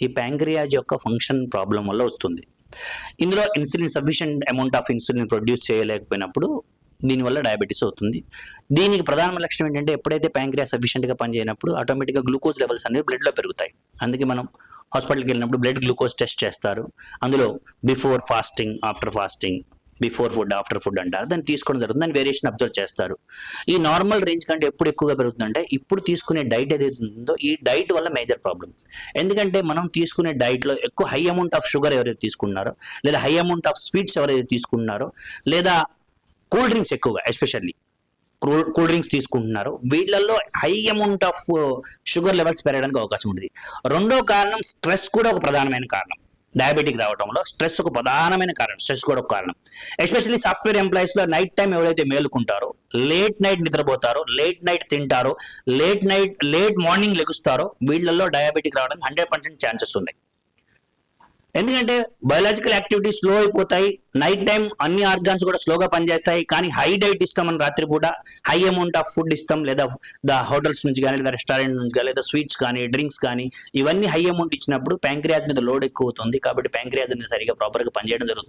ఈ ప్యాంక్రియాజ్ యొక్క function problem వల్ల వస్తుంది. ఇందులో insulin sufficient amount of insulin produce చేయలేకపోయినప్పుడు దీనివల్ల డయాబెటీస్ అవుతుంది. దీనికి ప్రధాన లక్షణం ఏంటంటే ఎప్పుడైతే ప్యాంక్రియాస్ సఫిషియంట్గా పనిచేయనప్పుడు ఆటోమేటిక్గా గ్లూకోజ్ లెవెల్స్ అనేవి బ్లడ్లో పెరుగుతాయి. అందుకే మనం హాస్పిటల్కి వెళ్ళినప్పుడు బ్లడ్ గ్లూకోజ్ టెస్ట్ చేస్తారు. అందులో before fasting, after fasting, before food, after food అంటారు. దాన్ని తీసుకోవడం జరుగుతుంది. దాని వేరియేషన్ అబ్జర్వ్ చేస్తారు. ఈ నార్మల్ రేంజ్ కంటే ఎప్పుడు ఎక్కువగా పెరుగుతుందంటే ఇప్పుడు తీసుకునే డైట్ ఏదైతే ఉందో ఈ డైట్ వల్ల మేజర్ ప్రాబ్లం. ఎందుకంటే మనం తీసుకునే డైట్లో ఎక్కువ హై అమౌంట్ ఆఫ్ షుగర్ ఎవరైతే తీసుకున్నారో, లేదా హై అమౌంట్ ఆఫ్ స్వీట్స్ ఎవరైతే తీసుకున్నారో, లేదా కూల్ డ్రింక్స్ ఎక్కువగా ఎస్పెషల్లీ కూల్ డ్రింక్స్ తీసుకుంటున్నారు, వీళ్ళల్లో high amount of sugar levels పెరగడానికి అవకాశం ఉంటుంది. రెండో కారణం స్ట్రెస్ కూడా ఒక ప్రధానమైన కారణం. డయాబెటిక్ రావడంలో స్ట్రెస్ ఒక ప్రధానమైన కారణం. స్ట్రెస్ కూడా ఒక కారణం. ఎస్పెషల్లీ సాఫ్ట్వేర్ ఎంప్లాయీస్లో నైట్ టైం ఎవరైతే మేలుకుంటారో, లేట్ నైట్ నిద్రపోతారో, లేట్ నైట్ తింటారో, లేట్ మార్నింగ్ లెగుస్తారో, వీళ్ళల్లో డయాబెటిక్ రావడానికి 100% ఛాన్సెస్ ఉన్నాయి. ఎందుకంటే బయోలాజికల్ యాక్టివిటీ స్లో అయిపోతాయి. నైట్ టైం అన్ని ఆర్గాన్స్ కూడా స్లోగా పనిచేస్తాయి. కానీ హై డైట్ ఇస్తాం మనం రాత్రి పూట, హై అమౌంట్ ఆఫ్ ఫుడ్ ఇస్తాం, లేదా హోటల్స్ నుంచి కానీ, లేదా రెస్టారెంట్ నుంచి కానీ, లేదా స్వీట్స్ కానీ, డ్రింక్స్ కానీ, ఇవన్నీ హై అమౌంట్ ఇచ్చినప్పుడు ప్యాంక్రియాజ్ మీద లోడ్ ఎక్కువ అవుతుంది. కాబట్టి ప్యాంక్రియాజ్ అనేది సరిగా ప్రాపర్గా పనిచేయడం జరుగుతుంది.